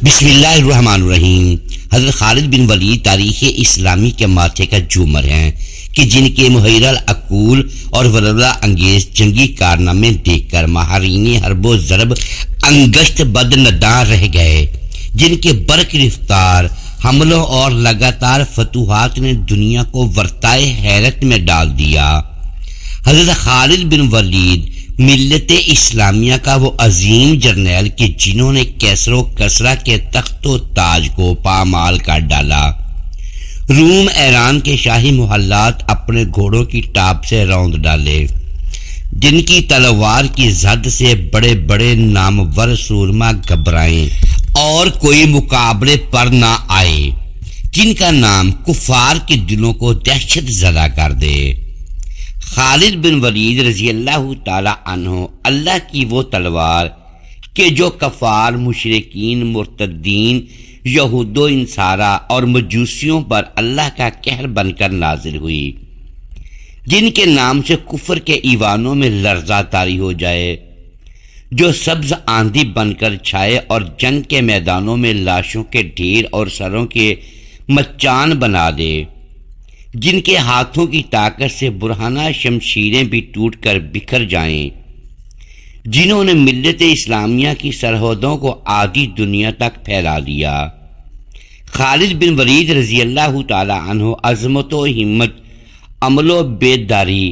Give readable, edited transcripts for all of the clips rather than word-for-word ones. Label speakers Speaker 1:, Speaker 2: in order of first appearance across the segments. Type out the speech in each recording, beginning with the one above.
Speaker 1: بسم اللہ الرحمن الرحیم۔ حضرت خالد بن ولید تاریخ اسلامی کے ماتھے کا جومر ہیں کہ جن کے محیر العقول اور ولولہ انگیز جنگی کارنامے دیکھ کر ماہرین حرب و ضرب انگشت بد نداں رہ گئے، جن کے برق رفتار حملوں اور لگاتار فتوحات نے دنیا کو ورطائے حیرت میں ڈال دیا۔ حضرت خالد بن ولید ملت اسلامیہ کا وہ عظیم جرنیل کہ جنہوں نے کیسر و کسرا کے تخت و تاج کو پامال کر ڈالا، روم ایران کے شاہی محلات اپنے گھوڑوں کی ٹاپ سے روند ڈالے، جن کی تلوار کی زد سے بڑے بڑے نامور سورما گھبرائیں اور کوئی مقابلے پر نہ آئے، جن کا نام کفار کے دلوں کو دہشت زدہ کر دے۔ خالد بن ولید رضی اللہ تعالی عنہ اللہ کی وہ تلوار کہ جو کفار مشرکین مرتدین یہود و انصارہ اور مجوسیوں پر اللہ کا قہر بن کر نازل ہوئی، جن کے نام سے کفر کے ایوانوں میں لرزہ طاری ہو جائے، جو سبز آندھی بن کر چھائے اور جنگ کے میدانوں میں لاشوں کے ڈھیر اور سروں کے مچان بنا دے، جن کے ہاتھوں کی طاقت سے برہنہ شمشیریں بھی ٹوٹ کر بکھر جائیں، جنہوں نے ملت اسلامیہ کی سرحدوں کو آدھی دنیا تک پھیلا دیا۔ خالد بن ولید رضی اللہ تعالی عنہ عظمت و ہمت، عمل و بیداری،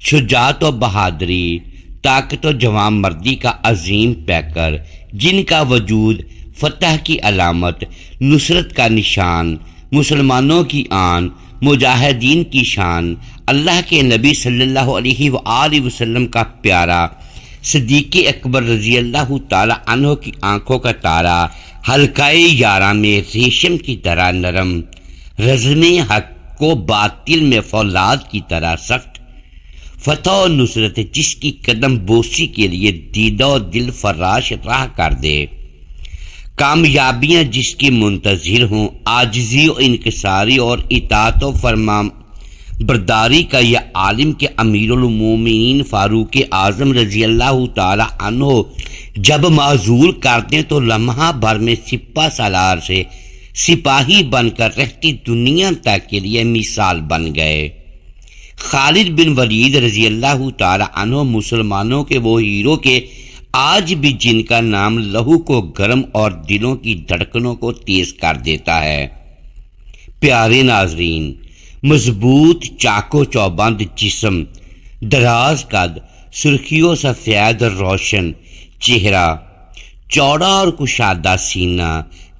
Speaker 1: شجاعت و بہادری، طاقت و جوان مردی کا عظیم پیکر، جن کا وجود فتح کی علامت، نصرت کا نشان، مسلمانوں کی آن، مجاہدین کی شان، اللہ کے نبی صلی اللہ علیہ وآلہ وسلم کا پیارا، صدیق اکبر رضی اللہ تعالی عنہ کی آنکھوں کا تارا، حلقۂ یارہ میں ریشم کی طرح نرم، رزم حق کو باطل میں فولاد کی طرح سخت، فتح و نصرت جس کی قدم بوسی کے لیے دیدہ و دل فراش راہ کر دے، کامیابیاں جس کی منتظر ہوں، عاجزی و انکساری اور اطاعت و فرمان برداری کا یہ عالم کے امیر المومنین فاروق اعظم رضی اللہ تعالی عنہ جب معزول کرتے تو لمحہ بھر میں سپہ سالار سے سپاہی بن کر رہتی دنیا تک کے لیے مثال بن گئے۔ خالد بن ولید رضی اللہ تعالی عنہ مسلمانوں کے وہ ہیرو کے آج بھی جن کا نام لہو کو گرم اور دلوں کی دھڑکنوں کو تیز کر دیتا ہے۔ پیارے ناظرین، مضبوط چاق و چوبند جسم، دراز قد، سرخیوں سفید اور روشن چہرہ، چوڑا اور کشادہ سینہ،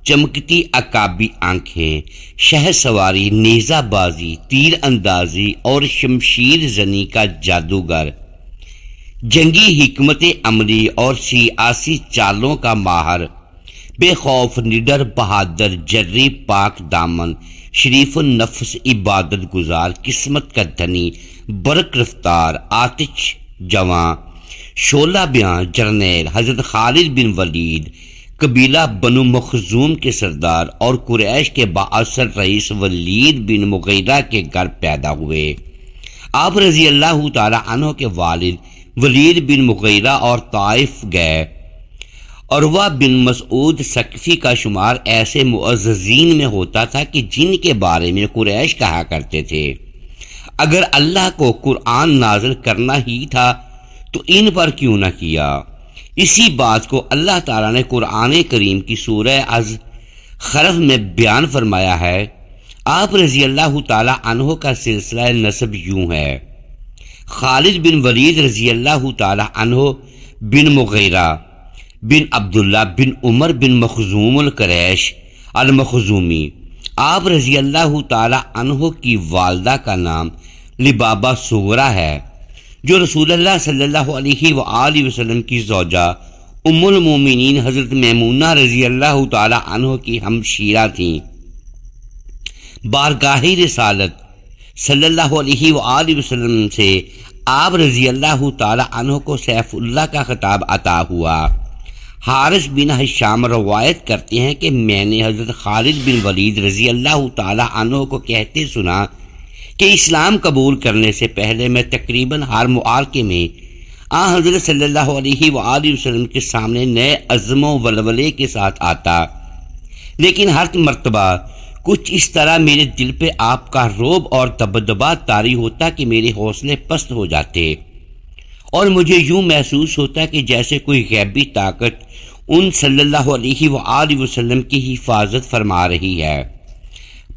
Speaker 1: چمکتی عقابی آنکھیں، شہ سواری، نیزہ بازی، تیر اندازی اور شمشیر زنی کا جادوگر، جنگی حکمت عملی اور سیاسی چالوں کا ماہر، بے خوف نڈر بہادر، جری پاک دامن، شریف النفس عبادت گزار، قسمت کا دھنی، برق رفتار، آتش جواں، شعلہ بیاں جرنیل حضرت خالد بن ولید قبیلہ بنو مخزوم کے سردار اور قریش کے بااثر رئیس ولید بن مغیرہ کے گھر پیدا ہوئے۔ آپ رضی اللہ تعالی عنہ کے والد ولید بن مغیرہ اور طائف گئے۔ عروہ بن مسعود ثقفی کا شمار ایسے معززین میں ہوتا تھا کہ جن کے بارے میں قریش کہا کرتے تھے، اگر اللہ کو قرآن نازل کرنا ہی تھا تو ان پر کیوں نہ کیا۔ اسی بات کو اللہ تعالیٰ نے قرآن کریم کی سورہ الزخرف میں بیان فرمایا ہے۔ آپ رضی اللہ تعالی عنہ کا سلسلہ نسب یوں ہے: خالد بن ولید رضی اللہ تعالی عنہ بن مغیرہ بن عبداللہ بن عمر بن مخزوم القریش المخزومی۔ آپ رضی اللہ تعالی عنہ کی والدہ کا نام لبابہ صغرا ہے، جو رسول اللہ صلی اللہ علیہ وآلہ وسلم کی زوجہ ام المومنین حضرت میمونہ رضی اللہ تعالی عنہ کی ہمشیرہ تھیں۔ بارگاہ رسالت صلی اللہ علیہ وآلہ وسلم سے آپ رضی اللہ تعالی عنہ کو سیف اللہ کا خطاب عطا ہوا۔ حارث بن ہشام روایت کرتے ہیں کہ میں نے حضرت خالد بن ولید رضی اللہ تعالی عنہ کو کہتے سنا کہ اسلام قبول کرنے سے پہلے میں تقریباً ہر معرکے میں حضرت صلی اللہ علیہ وآلہ وسلم کے سامنے نئے عزم و ولولے کے ساتھ آتا، لیکن ہر مرتبہ کچھ اس طرح میرے دل پہ آپ کا رعب اور دبدبا طاری ہوتا کہ میرے حوصلے پست ہو جاتے، اور مجھے یوں محسوس ہوتا کہ جیسے کوئی غیبی طاقت ان صلی اللہ علیہ وآلہ وسلم کی حفاظت فرما رہی ہے۔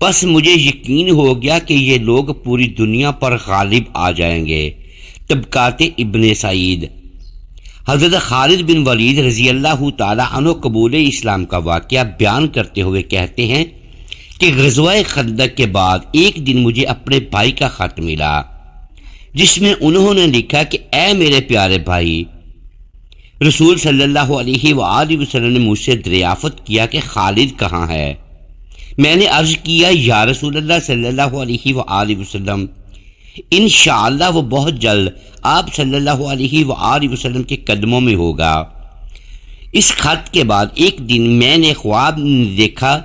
Speaker 1: بس مجھے یقین ہو گیا کہ یہ لوگ پوری دنیا پر غالب آ جائیں گے۔ طبقات ابن سعید۔ حضرت خالد بن ولید رضی اللہ تعالی عنہ قبول اسلام کا واقعہ بیان کرتے ہوئے کہتے ہیں کہ غزوہ خندق کے بعد ایک دن مجھے اپنے بھائی کا خط ملا، جس میں انہوں نے لکھا کہ اے میرے پیارے بھائی، رسول صلی اللہ علیہ وآلہ وسلم نے مجھ سے دریافت کیا کہ خالد کہاں ہے۔ میں نے عرض کیا یا رسول اللہ صلی اللہ علیہ وآلہ وسلم، انشاءاللہ وہ بہت جلد آپ صلی اللہ علیہ وآلہ وسلم کے قدموں میں ہوگا۔ اس خط کے بعد ایک دن میں نے خواب میں دیکھا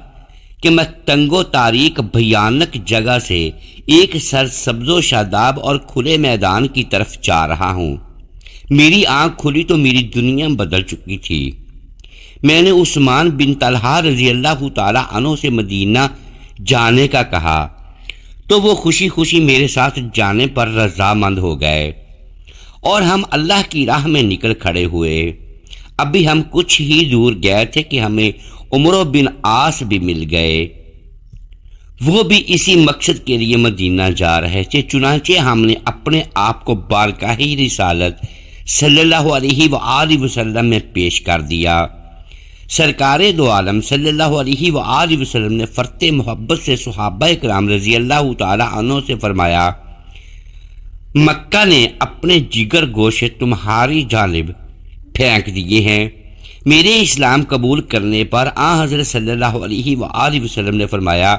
Speaker 1: کہ میں تنگ و تاریک بھیانک جگہ سے ایک سرسبز و شاداب اور کھلے میدان کی طرف جا رہا ہوں۔ میری آنکھ کھلی تو میری دنیا بدل چکی تھی۔ میں نے عثمان بن طلحہ رضی اللہ تعالی عنہ سے مدینہ جانے کا کہا تو وہ خوشی خوشی میرے ساتھ جانے پر رضامند ہو گئے، اور ہم اللہ کی راہ میں نکل کھڑے ہوئے۔ ابھی ہم کچھ ہی دور گئے تھے کہ ہمیں عمرو بن عاص بھی مل گئے، وہ بھی اسی مقصد کے لیے مدینہ جا رہے تھے۔ چنانچہ ہم نے اپنے آپ کو بارگاہ رسالت صلی اللہ علیہ وآلہ وسلم میں پیش کر دیا۔ سرکار دو عالم صلی اللہ علیہ وآلہ وسلم نے فرط محبت سے صحابہ کرام رضی اللہ تعالی عنہ سے فرمایا، مکہ نے اپنے جگر گوشے تمہاری جانب پھینک دیے ہیں۔ میرے اسلام قبول کرنے پر حضرت صلی اللہ علیہ وآلہ وسلم نے فرمایا،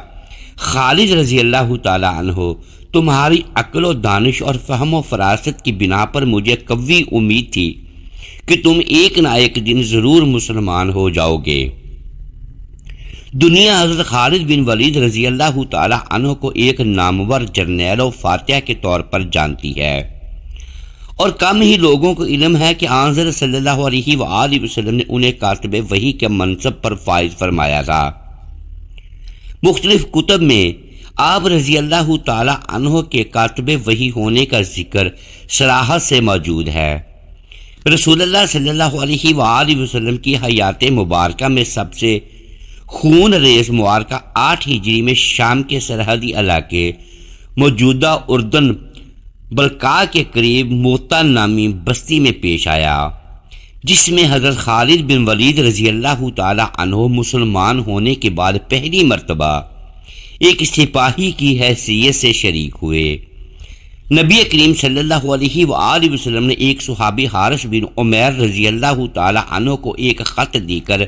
Speaker 1: خالد رضی اللہ تعالی عنہ، تمہاری عقل و دانش اور فہم و فراست کی بنا پر مجھے قوی امید تھی کہ تم ایک نہ ایک دن ضرور مسلمان ہو جاؤ گے۔ دنیا حضرت خالد بن ولید رضی اللہ تعالی عنہ کو ایک نامور جرنیل و فاتح کے طور پر جانتی ہے، اور کم ہی لوگوں کو علم ہے کہ حضرت صلی اللہ علیہ وآلہ وسلم نے انہیں کاتب وحی کے منصب پر فائز فرمایا تھا۔ مختلف کتب میں آپ رضی اللہ تعالی عنہ کے کاتب وحی ہونے کا ذکر صراحت سے موجود ہے۔ رسول اللہ صلی اللہ علیہ وآلہ وسلم کی حیات مبارکہ میں سب سے خون ریز معرکہ 8 ہجری میں شام کے سرحدی علاقے موجودہ اردن بلقاء کے قریب موتا نامی بستی میں پیش آیا، جس میں حضرت خالد بن ولید رضی اللہ تعالی عنہ مسلمان ہونے کے بعد پہلی مرتبہ ایک سپاہی کی حیثیت سے شریک ہوئے۔ نبی کریم صلی اللہ علیہ وآلہ وسلم نے ایک صحابی حارث بن عمیر رضی اللہ تعالی عنہ کو ایک خط دے کر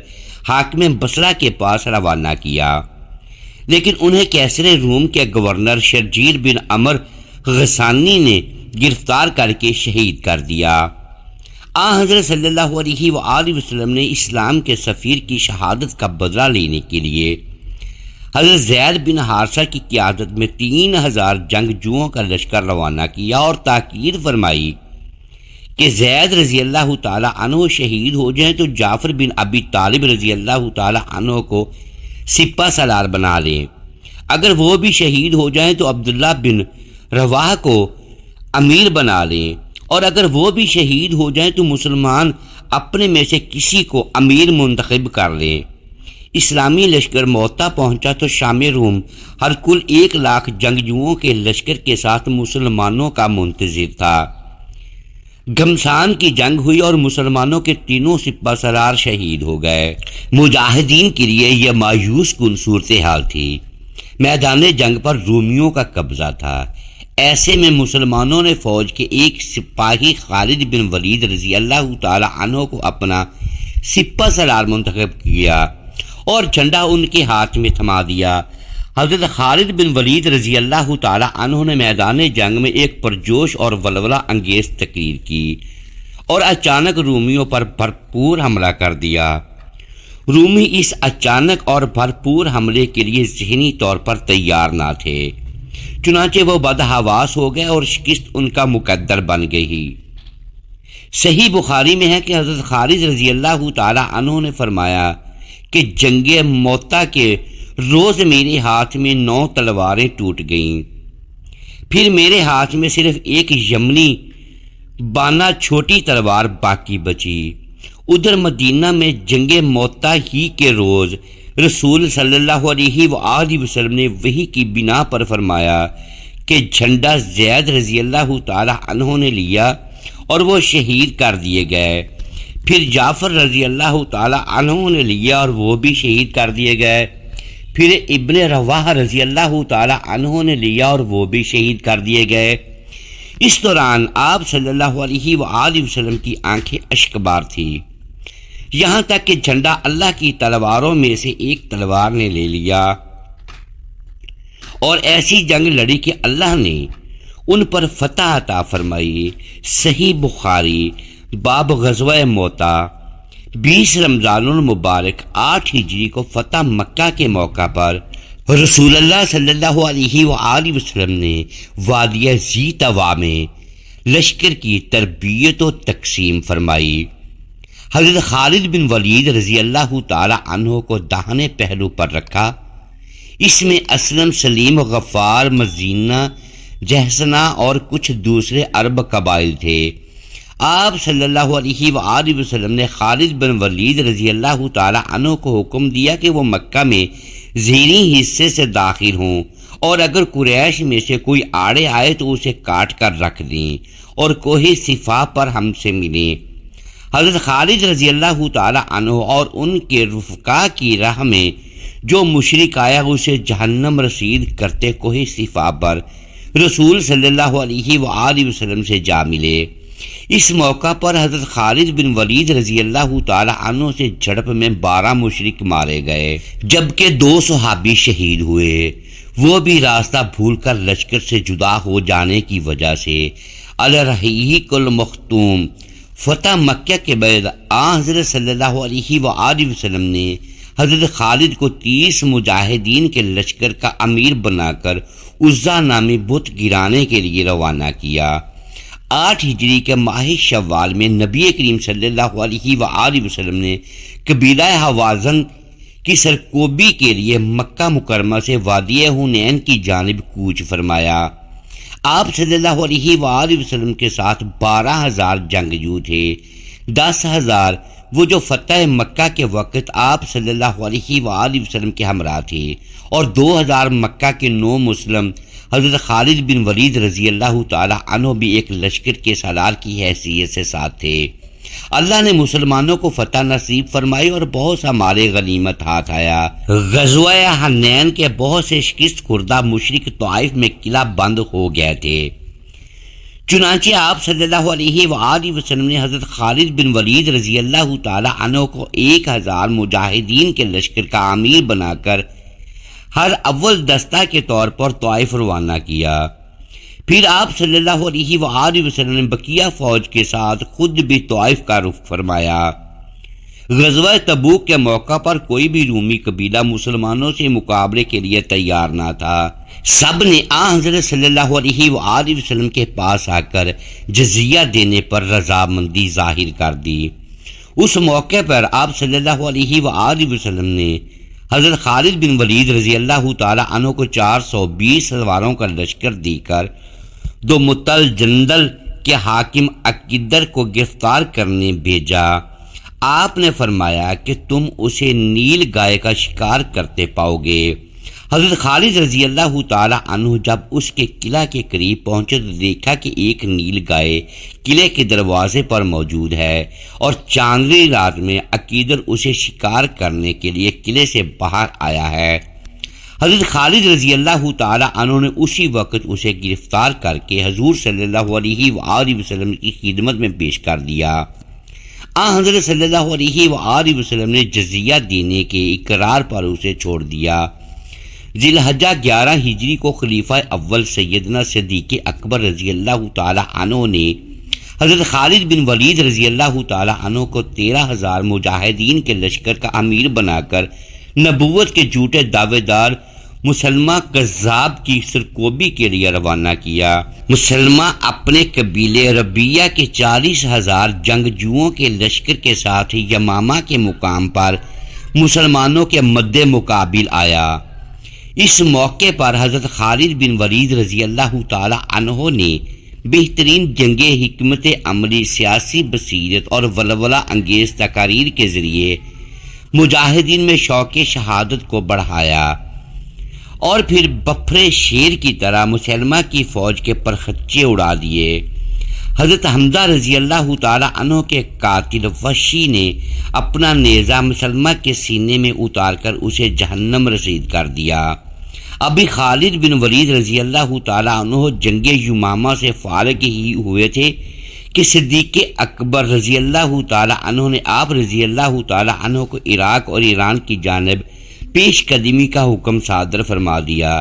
Speaker 1: حاکم بصرہ کے پاس روانہ کیا، لیکن انہیں کیسر روم کے گورنر شرجیل بن عمر غسانی نے گرفتار کر کے شہید کر دیا۔ حضرت صلی اللہ علیہ وآلہ وسلم نے اسلام کے سفیر کی شہادت کا بدلہ لینے کے لیے حضرت زید بن حارثہ کی قیادت میں 3000 جنگجوؤں کا لشکر روانہ کیا، اور تاکید فرمائی کہ زید رضی اللہ تعالی عنہ شہید ہو جائیں تو جعفر بن ابی طالب رضی اللہ تعالی عنہ کو سپہ سالار بنا لیں، اگر وہ بھی شہید ہو جائیں تو عبداللہ بن رواحہ کو امیر بنا لیں، اور اگر وہ بھی شہید ہو جائیں تو مسلمان اپنے میں سے کسی کو امیر منتخب کر لیں۔ اسلامی لشکر موتا پہنچا تو شام روم ہر کل 1 لاکھ جنگجوؤں کے لشکر کے ساتھ مسلمانوں کا منتظر تھا۔ گھمسان کی جنگ ہوئی اور مسلمانوں کے 3 سپہ سالار شہید ہو گئے۔ مجاہدین کے لیے یہ مایوس کن صورتحال تھی۔ میدان جنگ پر رومیوں کا قبضہ تھا۔ ایسے میں مسلمانوں نے فوج کے ایک سپاہی خالد بن ولید رضی اللہ تعالی عنہ کو اپنا سپہ سالار منتخب کیا اور جھنڈا ان کے ہاتھ میں تھما دیا۔ حضرت خالد بن ولید رضی اللہ تعالی عنہ نے میدان جنگ میں ایک پرجوش اور ولولہ انگیز تقریر کی اور اچانک رومیوں پر بھرپور حملہ کر دیا۔ رومی اس اچانک اور بھرپور حملے کے لیے ذہنی طور پر تیار نہ تھے، چنانچہ وہ بدحواس ہو گئے اور شکست ان کا مقدر بن گئی۔ صحیح بخاری میں ہے کہ حضرت خالد رضی اللہ تعالی عنہ نے فرمایا کہ جنگ موتا کے روز میرے ہاتھ میں 9 تلواریں ٹوٹ گئیں، پھر میرے ہاتھ میں صرف ایک یمنی بانا چھوٹی تلوار باقی بچی۔ ادھر مدینہ میں جنگ موتا ہی کے روز رسول صلی اللہ علیہ وآلہ وسلم نے وحی کی بنا پر فرمایا کہ جھنڈا زید رضی اللہ تعالی عنہ نے لیا اور وہ شہید کر دیے گئے، پھر جعفر رضی اللہ تعالی عنہ نے لیا اور وہ بھی شہید کر دیے گئے، پھر ابن رواحہ رضی اللہ تعالی عنہ نے لیا اور وہ بھی شہید کر دیے گئے۔ اس دوران آپ صلی اللہ علیہ وآلہ وسلم کی آنکھیں اشکبار تھی، یہاں تک کہ جھنڈا اللہ کی تلواروں میں سے ایک تلوار نے لے لیا اور ایسی جنگ لڑی کہ اللہ نے ان پر فتح عطا فرمائی۔ صحیح بخاری باب غزوہ موتا۔ 20 رمضان المبارک 8 ہجری کو فتح مکہ کے موقع پر رسول اللہ صلی اللہ علیہ وآلہ وسلم نے وادی ذی طویٰ میں لشکر کی تربیت و تقسیم فرمائی۔ حضرت خالد بن ولید رضی اللہ تعالی عنہ کو داہنے پہلو پر رکھا، اس میں اسلم، سلیم، غفار، مزینہ، جہسنہ اور کچھ دوسرے عرب قبائل تھے۔ آپ صلی اللہ علیہ وآلہ وسلم نے خالد بن ولید رضی اللہ تعالی عنہ کو حکم دیا کہ وہ مکہ میں زیریں حصے سے داخل ہوں اور اگر قریش میں سے کوئی آڑے آئے تو اسے کاٹ کر رکھ دیں اور کوہ صفا پر ہم سے ملیں۔ حضرت خالد رضی اللہ تعالی عنہ اور ان کے رفقا کی راہ میں جو مشرک آیا اسے جہنم رسید کرتے کوہ صفا پر رسول صلی اللہ علیہ وآلہ وسلم سے جا ملے۔ اس موقع پر حضرت خالد بن ولید رضی اللہ تعالی عنہ سے جھڑپ میں 12 مشرک مارے گئے، جبکہ 2 صحابی شہید ہوئے، وہ بھی راستہ بھول کر لشکر سے جدا ہو جانے کی وجہ سے۔ الرحیق المختوم۔ فتح مکہ کے بعد حضرت صلی اللہ علیہ وآلہ وسلم نے حضرت خالد کو 30 مجاہدین کے لشکر کا امیر بنا کر عزا نامی بت گرانے کے لیے روانہ کیا۔ 8 ہجری کے ماہ شوال میں نبی کریم صلی اللہ علیہ وآلہ وسلم نے قبیلہ حوازن کی سرکوبی کے لیے مکہ مکرمہ سے وادی حنین کی جانب کوچ فرمایا۔ آپ صلی اللہ علیہ وآلہ وسلم کے ساتھ 12,000 جنگجو تھے، 10,000 وہ جو فتح مکہ کے وقت آپ صلی اللہ علیہ وآلہ وسلم کے ہمراہ تھے، اور 2,000 مکہ کے 9 مسلم حضرت خالد بن ولید رضی اللہ تعالی عنہ بھی ایک لشکر کے سالار کی حیثیت سے ساتھ تھے۔ اللہ نے مسلمانوں کو فتح نصیب فرمائی اور بہت سا مال غنیمت ہاتھ آیا۔ غزوہ حنین کے بہت سے شکست خوردہ مشرک طائف میں قلعہ بند ہو گئے تھے، چنانچہ آپ صلی اللہ علیہ وآلہ وسلم نے حضرت خالد بن ولید رضی اللہ تعالی عنہ کو 1,000 مجاہدین کے لشکر کا امیر بنا کر ہر اول دستہ کے طور پر طائف روانہ کیا۔ پھر آپ صلی اللہ علیہ وآلہ وسلم نے بقیہ فوج کے ساتھ خود بھی طائف کا رخ فرمایا۔ غزوہ تبوک کے موقع پر کوئی بھی رومی قبیلہ مسلمانوں سے مقابلے کے لیے تیار نہ تھا، سب نے حضرت صلی اللہ علیہ وآلہ وسلم کے پاس آ کر جزیہ دینے پر رضامندی ظاہر کر دی۔ اس موقع پر آپ صلی اللہ علیہ وآلہ وسلم نے حضرت خالد بن ولید رضی اللہ تعالی عنہ کو 420 سواروں کا لشکر دی کر دو متل جندل کے حاکم عقیدر کو گرفتار کرنے بھیجا۔ آپ نے فرمایا کہ تم اسے نیل گائے کا شکار کرتے پاؤ گے۔ حضرت خالد رضی اللہ تعالی عنہ جب اس کے قلعہ کے قریب پہنچے تو دیکھا کہ ایک نیل گائے قلعے کے دروازے پر موجود ہے اور چاندنی رات میں عقیدر اسے شکار کرنے کے لیے قلعے سے باہر آیا ہے۔ حضرت خالد رضی اللہ تعالی عنہ نے اسی وقت اسے گرفتار کر کے حضور صلی اللہ علیہ وآلہ وسلم کی خدمت میں پیش کر دیا۔ حضرت صلی اللہ علیہ وآلہ وسلم نے جزیہ دینے کے اقرار پر اسے چھوڑ دیا۔ ذی الحجہ 11 ہجری کو خلیفہ اول سیدنا صدیق اکبر رضی اللہ تعالی عنہ نے حضرت خالد بن ولید رضی اللہ تعالی عنہ کو 13,000 مجاہدین کے لشکر کا امیر بنا کر نبوت کے جھوٹے دعوے دار مسلمہ کذاب کی سرکوبی کے لیے روانہ کیا۔ مسلمہ اپنے قبیلے ربیہ کے 40,000 جنگجوؤں کے لشکر کے ساتھ یمامہ کے مقام پر مسلمانوں کے مد مقابل آیا۔ اس موقع پر حضرت خالد بن ولید رضی اللہ تعالی عنہ نے بہترین جنگ حکمت عملی، سیاسی بصیرت اور ولولہ انگیز تقاریر کے ذریعے مجاہدین میں شوق شہادت کو بڑھایا اور پھر بپھرے شیر کی طرح مسلمہ کی فوج کے پرخچے اڑا دیے۔ حضرت حمزہ رضی اللہ تعالی عنہ کے قاتل وحشی نے اپنا نیزہ مسلمہ کے سینے میں اتار کر اسے جہنم رسید کر دیا۔ ابھی خالد بن ولید رضی اللہ تعالی عنہ جنگ یمامہ سے فارغ ہی ہوئے تھے کہ صدیق اکبر رضی اللہ تعالی عنہ نے آپ رضی اللہ تعالی عنہ کو عراق اور ایران کی جانب پیش قدمی کا حکم صادر فرما دیا۔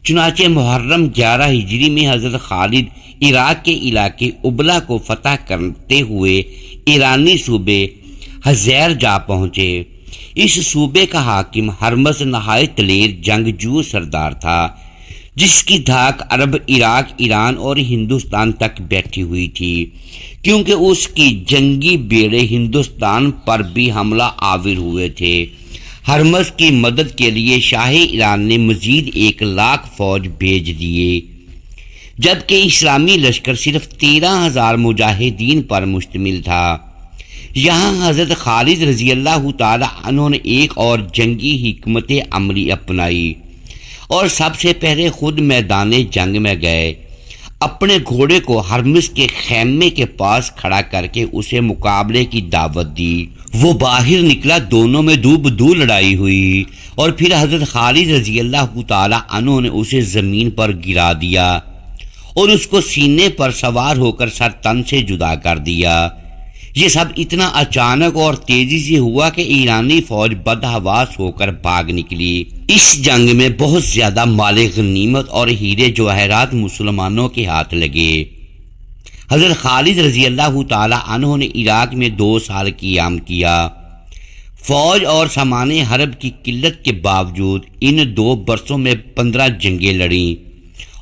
Speaker 1: چنانچہ محرم 11 ہجری میں حضرت خالد عراق کے علاقے ابلا کو فتح کرتے ہوئے ایرانی صوبے حزیر جا پہنچے۔ اس صوبے کا حاکم ہرمز نہایت دلیر جنگجو سردار تھا، جس کی دھاک عرب، عراق، ایران اور ہندوستان تک بیٹھی ہوئی تھی، کیونکہ اس کی جنگی بیڑے ہندوستان پر بھی حملہ آور ہوئے تھے۔ ہرمز کی مدد کے لیے شاہ ایران نے مزید 1,00,000 فوج بھیج دیے، جبکہ اسلامی لشکر صرف 13,000 مجاہدین پر مشتمل تھا۔ یہاں حضرت خالد رضی اللہ تعالی عنہ نے ایک اور جنگی حکمت عملی اپنائی اور سب سے پہلے خود میدان جنگ میں گئے۔ اپنے گھوڑے کو ہرمز کے خیمے کے پاس کھڑا کر کے اسے مقابلے کی دعوت دی۔ وہ باہر نکلا، دونوں میں دو بدو لڑائی ہوئی اور پھر حضرت خالد رضی اللہ تعالی عنہ نے اسے زمین پر گرا دیا اور اس کو سینے پر سوار ہو کر سر تن سے جدا کر دیا۔ یہ سب اتنا اچانک اور تیزی سے ہوا کہ ایرانی فوج بدحواس ہو کر بھاگ نکلی۔ اس جنگ میں بہت زیادہ مال غنیمت اور ہیرے جواہرات مسلمانوں کے ہاتھ لگے۔ حضرت خالد رضی اللہ تعالی عنہ نے عراق میں 2 سال قیام کیا۔ فوج اور سامان حرب کی قلت کے باوجود ان 2 برسوں میں 15 جنگیں لڑیں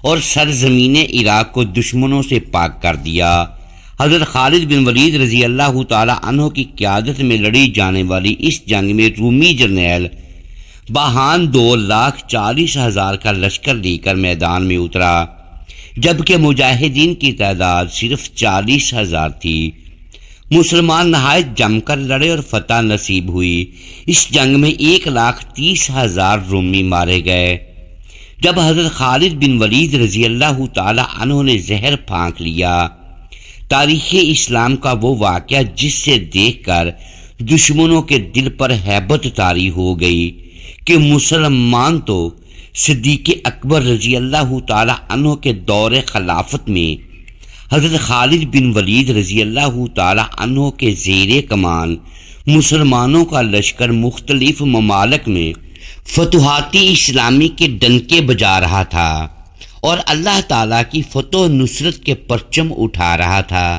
Speaker 1: اور سرزمین عراق کو دشمنوں سے پاک کر دیا۔ حضرت خالد بن ولید رضی اللہ تعالی عنہ کی قیادت میں لڑی جانے والی اس جنگ میں رومی جرنیل باہان 2,40,000 کا لشکر لے کر میدان میں اترا، جبکہ مجاہدین کی تعداد صرف 40,000 تھی۔ مسلمان نہایت جم کر لڑے اور فتح نصیب ہوئی۔ اس جنگ میں 1,30,000 رومی مارے گئے۔ جب حضرت خالد بن ولید رضی اللہ تعالی عنہ نے زہر پھانک لیا، تاریخ اسلام کا وہ واقعہ جس سے دیکھ کر دشمنوں کے دل پر ہیبت طاری ہو گئی کہ مسلمان تو صدیق اکبر رضی اللہ تعالی عنہ کے دور خلافت میں حضرت خالد بن ولید رضی اللہ تعالی عنہ کے زیر کمان مسلمانوں کا لشکر مختلف ممالک میں فتوحاتی اسلامی کے ڈنکے بجا رہا تھا اور اللہ تعالیٰ کی فتح و نصرت کے پرچم اٹھا رہا تھا۔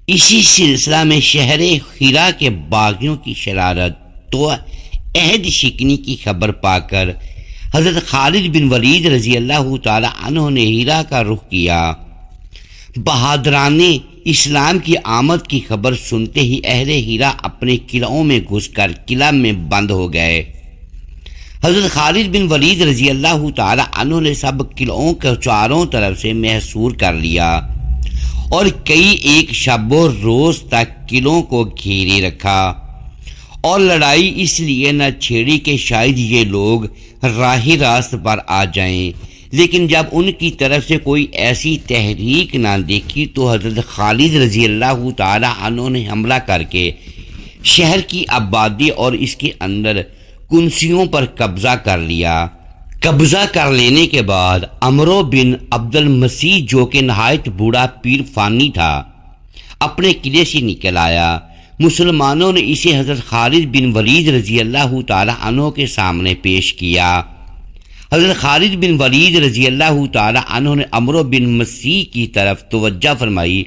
Speaker 1: اسی سلسلہ میں شہر ہیرا کے باغیوں کی شرارت تو عہد شکنی کی خبر پا کر حضرت خالد بن ولید رضی اللہ تعالی عنہ نے ہیرا کا رخ کیا۔ بہادران اسلام کی آمد کی خبر سنتے ہی اہل ہیرا اپنے قلعوں میں گھس کر قلعہ میں بند ہو گئے۔ حضرت خالد بن ولید رضی اللہ تعالی عنہ نے سب قلعوں کو چاروں طرف سے محصور کر لیا اور کئی ایک شب و روز تک قلعوں کو گھیرے رکھا اور لڑائی اس لیے نہ چھیڑی کہ شاید یہ لوگ راہ راست پر آ جائیں، لیکن جب ان کی طرف سے کوئی ایسی تحریک نہ دیکھی تو حضرت خالد رضی اللہ تعالی عنہ نے حملہ کر کے شہر کی آبادی اور اس کے اندر کنسیوں پر قبضہ کر لیا۔ قبضہ کر لینے کے بعد عمرو بن عبد المسیح جو کہ نہایت بوڑھا پیر فانی تھا اپنے قلعے سے نکل آیا۔ مسلمانوں نے اسے حضرت خالد بن ولید رضی اللہ تعالی عنہ کے سامنے پیش کیا۔ حضرت خالد بن ولید رضی اللہ تعالی عنہ نے عمرو بن مسیح کی طرف توجہ فرمائی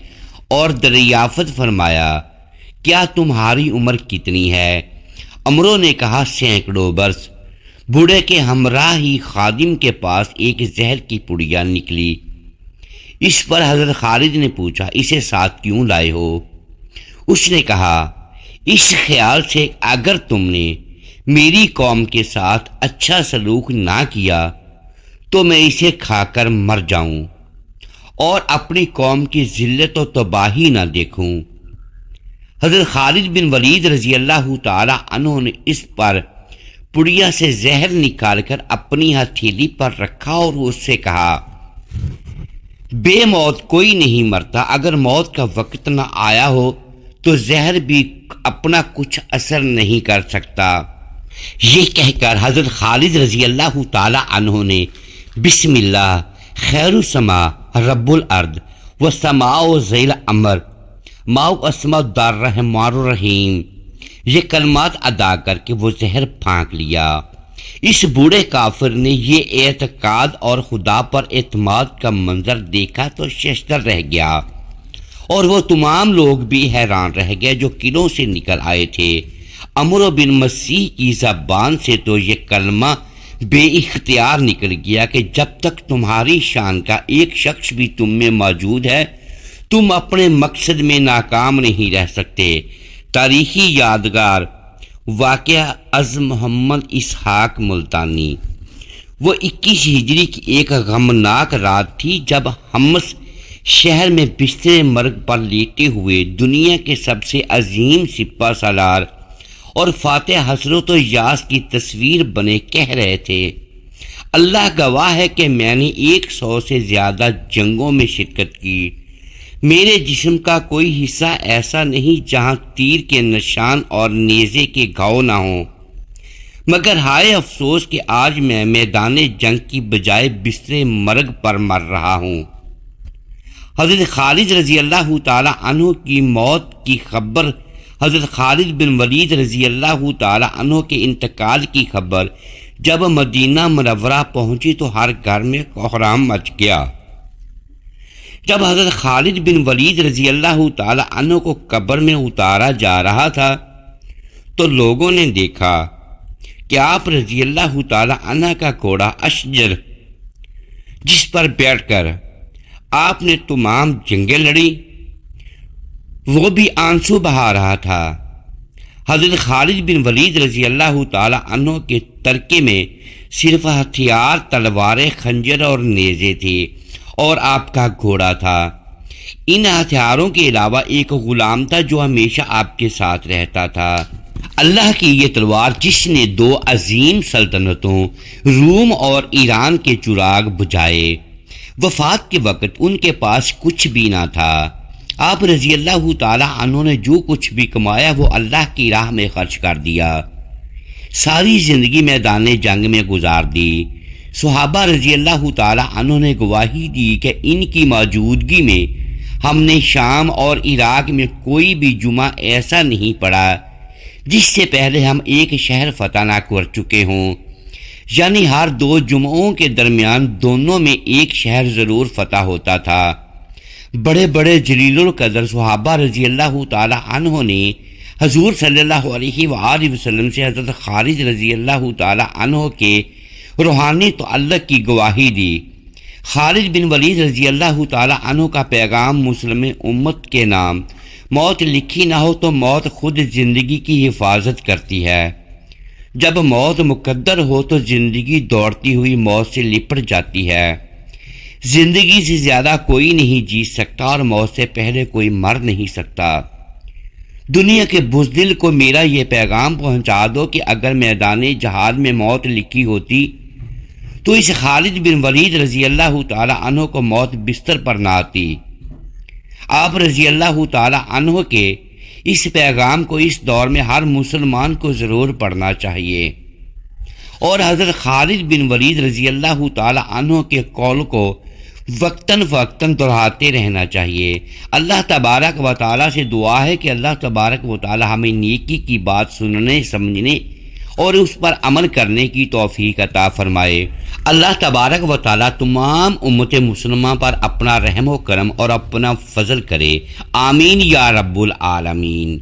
Speaker 1: اور دریافت فرمایا، کیا تمہاری عمر کتنی ہے؟ عمرو نے کہا 100 برس۔ بوڑھے کے ہمراہ ہی خادم کے پاس ایک زہر کی پڑیا نکلی۔ اس پر حضرت خالد نے پوچھا، اسے ساتھ کیوں لائے ہو؟ اس نے کہا، اس خیال سے اگر تم نے میری قوم کے ساتھ اچھا سلوک نہ کیا تو میں اسے کھا کر مر جاؤں اور اپنی قوم کی ذلت و تباہی نہ دیکھوں۔ حضرت خالد بن ولید رضی اللہ تعالی عنہ نے اس پر پڑیا سے زہر نکال کر اپنی ہتھیلی پر رکھا اور اس سے کہا، بے موت کوئی نہیں مرتا، اگر موت کا وقت نہ آیا ہو تو زہر بھی اپنا کچھ اثر نہیں کر سکتا۔ یہ کہہ کر حضرت خالد رضی اللہ تعالی عنہ نے بسم اللہ خیر السما رب الارض والسماء ذیل امر ماء اسماء الدار رحمان الرحیم یہ کلمات ادا کر کے وہ زہر پھانک لیا۔ اس بوڑھے کافر نے یہ اعتقاد اور خدا پر اعتماد کا منظر دیکھا تو ششدر رہ گیا، اور وہ تمام لوگ بھی حیران رہ گئے جو قلعوں سے نکل آئے تھے۔ عمرو بن مسیح کی زبان سے تو یہ کلمہ بے اختیار نکل گیا کہ جب تک تمہاری شان کا ایک شخص بھی تم میں موجود ہے تم اپنے مقصد میں ناکام نہیں رہ سکتے۔ تاریخی یادگار واقعہ از محمد اسحاق ملتانی۔ وہ 21 ہجری کی ایک غمناک رات تھی جب حمص شہر میں بستر مرگ پر لیٹے ہوئے دنیا کے سب سے عظیم سپہ سالار اور فاتح حسرت و یاس کی تصویر بنے کہہ رہے تھے، اللہ گواہ ہے کہ میں نے 100 سے زیادہ جنگوں میں شرکت کی، میرے جسم کا کوئی حصہ ایسا نہیں جہاں تیر کے نشان اور نیزے کے گھاؤ نہ ہوں، مگر ہائے افسوس کہ آج میں میدان جنگ کی بجائے بستر مرگ پر مر رہا ہوں۔ حضرت خالد رضی اللہ تعالی عنہ کی موت کی خبر، حضرت خالد بن ولید رضی اللہ تعالی عنہ کے انتقال کی خبر جب مدینہ منورہ پہنچی تو ہر گھر میں کوہرام مچ گیا۔ جب حضرت خالد بن ولید رضی اللہ تعالی عنہ کو قبر میں اتارا جا رہا تھا تو لوگوں نے دیکھا کہ آپ رضی اللہ تعالی عنہ کا گھوڑا اشجر، جس پر بیٹھ کر آپ نے تمام جنگیں لڑی، وہ بھی آنسو بہا رہا تھا۔ حضرت خالد بن ولید رضی اللہ تعالی عنہ کے ترکے میں صرف ہتھیار، تلواریں، خنجر اور نیزے تھے اور آپ کا گھوڑا تھا۔ ان ہتھیاروں کے علاوہ ایک غلام تھا جو ہمیشہ آپ کے ساتھ رہتا تھا۔ اللہ کی یہ تلوار جس نے 2 عظیم سلطنتوں روم اور ایران کے چراغ بجھائے، وفات کے وقت ان کے پاس کچھ بھی نہ تھا۔ آپ رضی اللہ تعالی عنہ نے جو کچھ بھی کمایا وہ اللہ کی راہ میں خرچ کر دیا، ساری زندگی میدان جنگ میں گزار دی۔ صحابہ رضی اللہ تعالی عنہ نے گواہی دی کہ ان کی موجودگی میں ہم نے شام اور عراق میں کوئی بھی جمعہ ایسا نہیں پڑھا جس سے پہلے ہم ایک شہر فتح نہ کر چکے ہوں، یعنی ہر 2 جمعوں کے درمیان دونوں میں ایک شہر ضرور فتح ہوتا تھا۔ بڑے بڑے جلیل القدر صحابہ رضی اللہ تعالی عنہ نے حضور صلی اللہ علیہ وآلہ وسلم سے حضرت خالد رضی اللہ تعالی عنہ کے روحانی تعلق کی گواہی دی۔ خالد بن ولید رضی اللہ تعالی عنہ کا پیغام مسلم امت کے نام، موت لکھی نہ ہو تو موت خود زندگی کی حفاظت کرتی ہے، جب موت مقدر ہو تو زندگی دوڑتی ہوئی موت سے لپٹ جاتی ہے۔ زندگی سے زیادہ کوئی نہیں جیت سکتا اور موت سے پہلے کوئی مر نہیں سکتا۔ دنیا کے بزدل کو میرا یہ پیغام پہنچا دو کہ اگر میدان جہاد میں موت لکھی ہوتی تو اس خالد بن ولید رضی اللہ تعالی عنہ کو موت بستر پر نہ آتی۔ آپ رضی اللہ تعالی عنہ کے اس پیغام کو اس دور میں ہر مسلمان کو ضرور پڑھنا چاہیے اور حضرت خالد بن ولید رضی اللہ تعالی عنہ کے قول کو وقتاً فوقتاً دہراتے رہنا چاہیے۔ اللہ تبارک و تعالیٰ سے دعا ہے کہ اللہ تبارک و تعالیٰ ہمیں نیکی کی بات سننے، سمجھنے اور اس پر عمل کرنے کی توفیق عطا فرمائے۔ اللہ تبارک و تعالیٰ تمام امت مسلمہ پر اپنا رحم و کرم اور اپنا فضل کرے، آمین یا رب العالمین۔